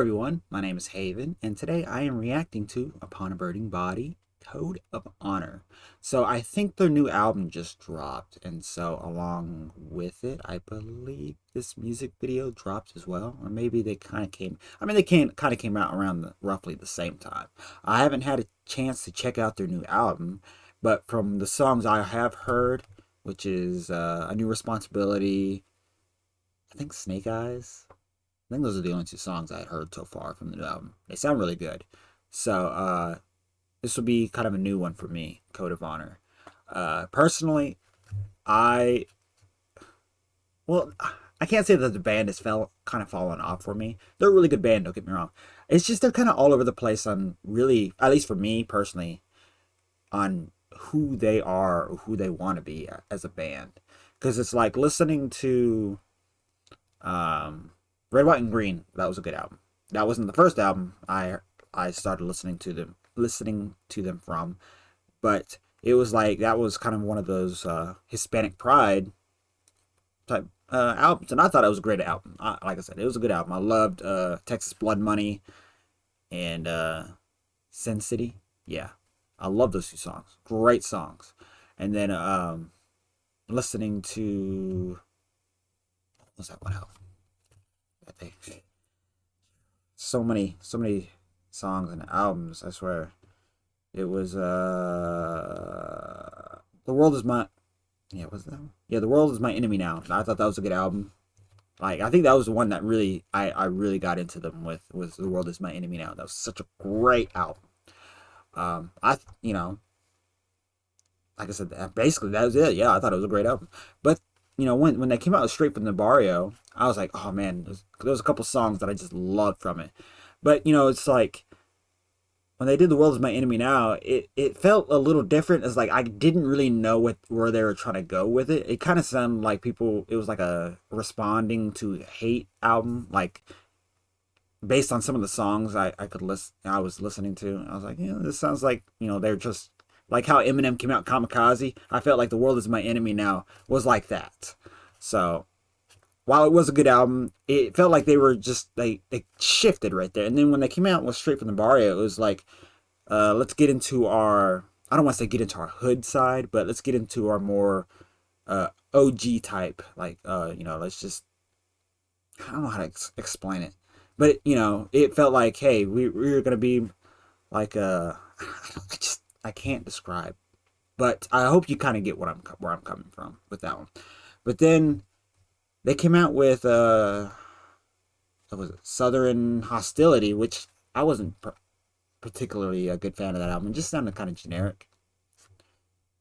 everyone, my name is Haven, and today I am reacting to Upon a Burning Body, Code of Honor. So I think their new album just dropped, and so along with it, I believe this music video dropped as well, or maybe they kind of came. They kind of came out around roughly the same time. I haven't had a chance to check out their new album, but from the songs I have heard, which is A New Responsibility, I think Snake Eyes. I think those are the only two songs I had heard so far from the new album. They sound really good. So this will be kind of a new one for me, Code of Honor. Personally, I well, I can't say that the band has kind of fallen off for me. They're a really good band, don't get me wrong. It's just they're kind of all over the place on really, at least for me personally, on who they are or who they want to be as a band. Because it's like listening to Red, White, and Green. That was a good album. That wasn't the first album I started listening to them from, but it was like that was kind of one of those Hispanic Pride type albums, and I thought it was a great album. Like I said, it was a good album. I loved Texas Blood Money and Sin City. Yeah, I love those two songs. Great songs. And then listening to what was that one album? They so many songs and albums. I swear, it was The World Is My, yeah, was that one? Yeah, The World Is My Enemy Now. I thought that was a good album. Like, I think that was the one that really I really got into them with, was The World Is My Enemy Now. That was such a great album. I you know like I said, basically that was it. Yeah, I thought it was a great album. But when they came out with Straight from the Barrio, I was like, oh man, there was a couple songs that I just loved from it. But it's like when they did The World Is My Enemy Now, it felt a little different. It's like I didn't really know where they were trying to go with it. It kind of sounded like it was like a responding to hate album, like based on some of the songs I was listening to. I was like, this sounds like they're just like how Eminem came out Kamikaze. I felt like The World Is My Enemy Now was like that. So while it was a good album, it felt like they were just they shifted right there. And then when they came out with Straight from the Barrio, it was like, let's get into our, I don't want to say get into our hood side, but let's get into our more OG type, like let's just, I don't know how to explain it, but it felt like, hey, we're gonna be like I can't describe, but I hope you kind of get where I'm coming from with that one. But then they came out with what was it, Southern Hostility, which I wasn't particularly a good fan of that album. It just sounded kind of generic.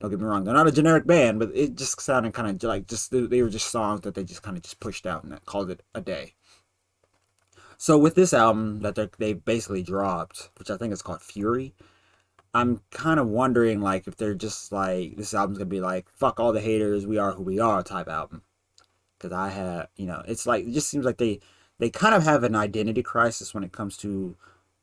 Don't get me wrong, they're not a generic band, but it just sounded kind of like they were just songs that they just kind of just pushed out and called it a day. So with this album that they basically dropped, which I think is called Fury, I'm kind of wondering like if they're just like, this album's gonna be like fuck all the haters, we are who we are type album. Because I have, it's like, it just seems like they kind of have an identity crisis when it comes to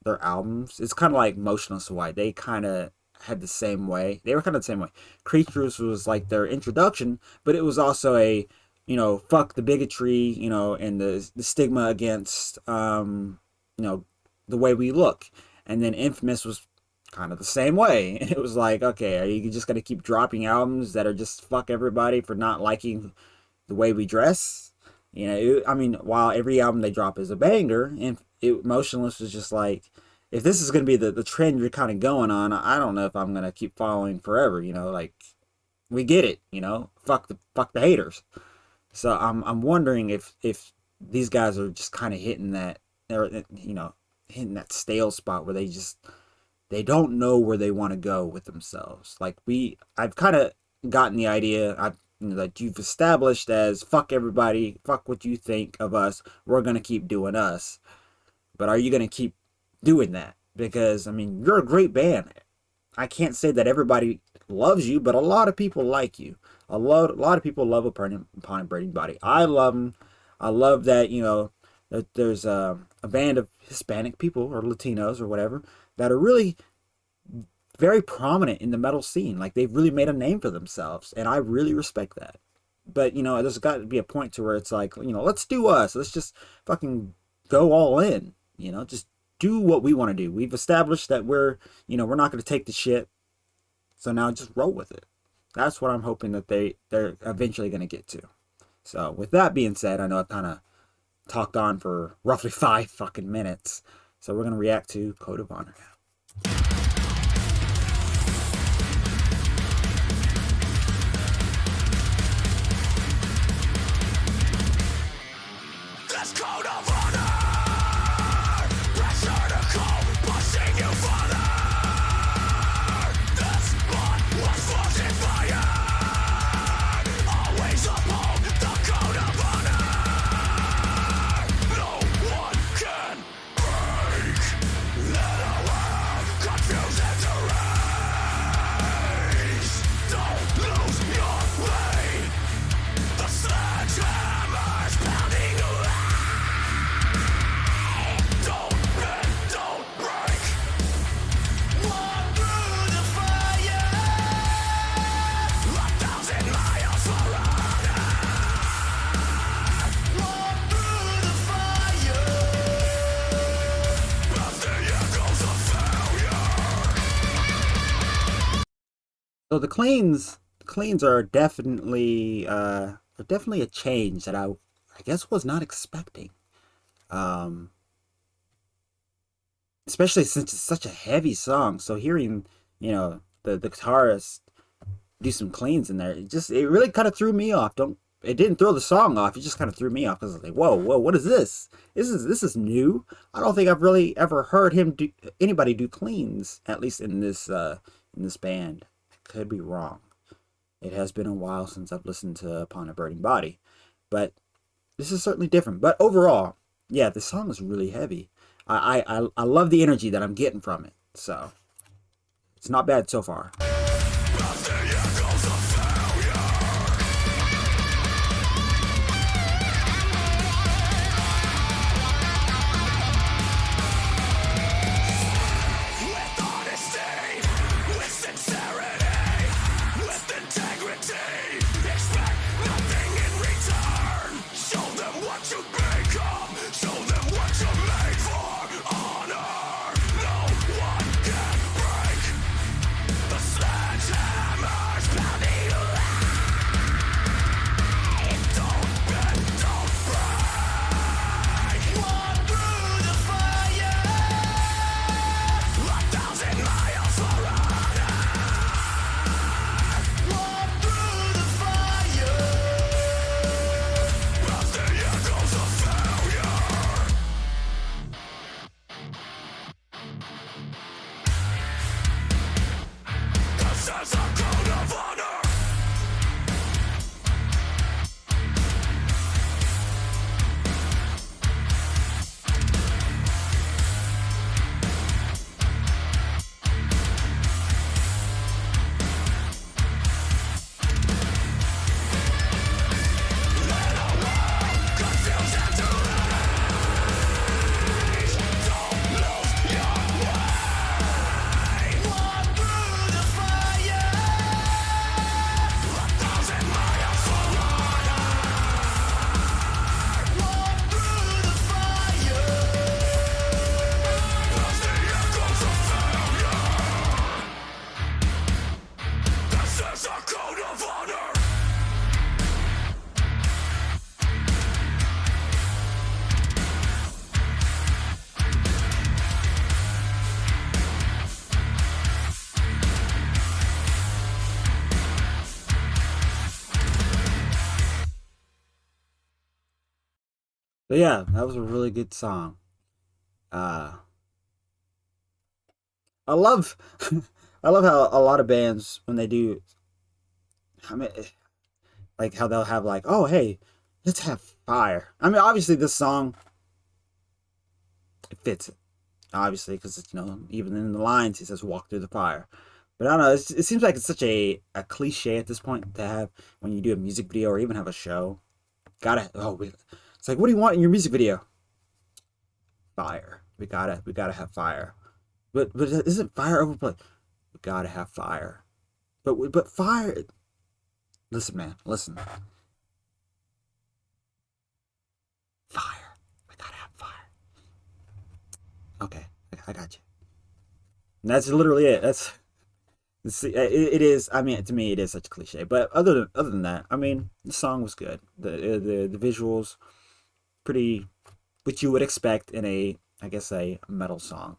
their albums. It's kind of like Motionless White. They kind of had the same way. They were kind of the same way. Creatures was like their introduction, but it was also a, fuck the bigotry, and the stigma against, the way we look. And then Infamous was kind of the same way. And it was like, okay, are you just going to keep dropping albums that are just fuck everybody for not liking the way we dress? While every album they drop is a banger, and Motionless was just like, if this is going to be the trend you're kind of going on, I don't know if I'm going to keep following forever. Like, we get it. Fuck the haters. So I'm wondering if these guys are just kind of hitting that, or hitting that stale spot where they don't know where they want to go with themselves. Like, I've kind of gotten the idea that you've established as fuck everybody, fuck what you think of us, we're gonna keep doing us. But are you gonna keep doing that? Because you're a great band. I can't say that everybody loves you, but a lot of people like you. A lot of people love Upon a Burning Body. I love them. I love that that there's a band of Hispanic people or Latinos or whatever that are really very prominent in the metal scene. Like, they've really made a name for themselves, and I really respect that. But there's got to be a point to where it's like, let's do us. Let's just fucking go all in. You know, just do what we want to do. We've established that we're not going to take the shit. So now just roll with it. That's what I'm hoping that they're eventually going to get to. So with that being said, I know I've kind of talked on for roughly 5 fucking minutes. So we're going to react to Code of Honor now. So the cleans are definitely a change that I guess was not expecting. Um, Especially since it's such a heavy song. So hearing, the guitarist do some cleans in there, it really kind of threw me off. Don't It didn't throw the song off. It just kind of threw me off because I was like, whoa, what is this? This is new. I don't think I've really ever heard anybody do cleans, at least in this band. I could be wrong. It has been a while since I've listened to Upon a Burning Body, but this is certainly different. But overall, yeah, this song is really heavy. I love the energy that I'm getting from it. So it's not bad so far. But yeah, that was a really good song. Uh, I love, I love how a lot of bands when they do, I mean, like how they'll have like, oh hey, let's have fire. I mean, obviously this song it fits it, obviously because it's even in the lines he says walk through the fire. But I don't know. It seems like it's such a cliche at this point to have when you do a music video or even have a show. It's like, what do you want in your music video? Fire. We gotta have fire. But isn't fire overplayed? We gotta have fire. But fire. Listen, man. Listen. Fire. We gotta have fire. I got you. And that's literally it. It is. I mean, to me, it is such a cliche. But other than that, I mean, the song was good. The visuals pretty, what you would expect in a, I guess, a metal song.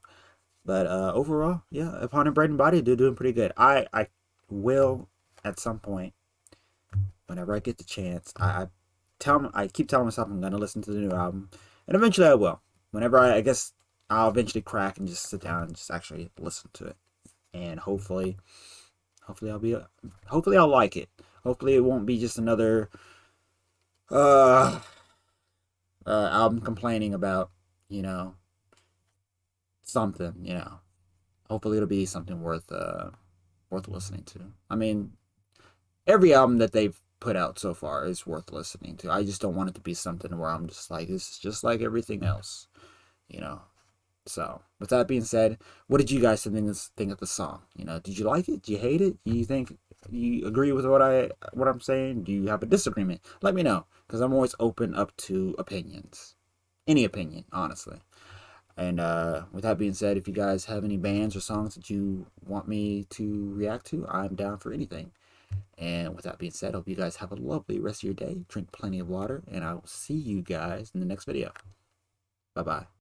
But overall, yeah, Upon a Bread and Body, they're doing pretty good. I will at some point, whenever I get the chance, I keep telling myself I'm gonna listen to the new album, and eventually I will. Whenever I guess I'll eventually crack and just sit down and just actually listen to it, and hopefully hopefully I'll like it. Hopefully it won't be just another uh, album complaining about, you know, something. Hopefully it'll be something worth listening to. I mean, every album that they've put out so far is worth listening to. I just don't want it to be something where I'm just like, this is just like everything else, you know. So, with that being said, what did you guys think of the song? Did you like it? Do you hate it? Do you think you agree with what I'm saying? Do you have a disagreement? Let me know, because I'm always open up to opinions, any opinion, honestly. And with that being said, if you guys have any bands or songs that you want me to react to, I'm down for anything. And with that being said, I hope you guys have a lovely rest of your day. Drink plenty of water, and I will see you guys in the next video. Bye bye.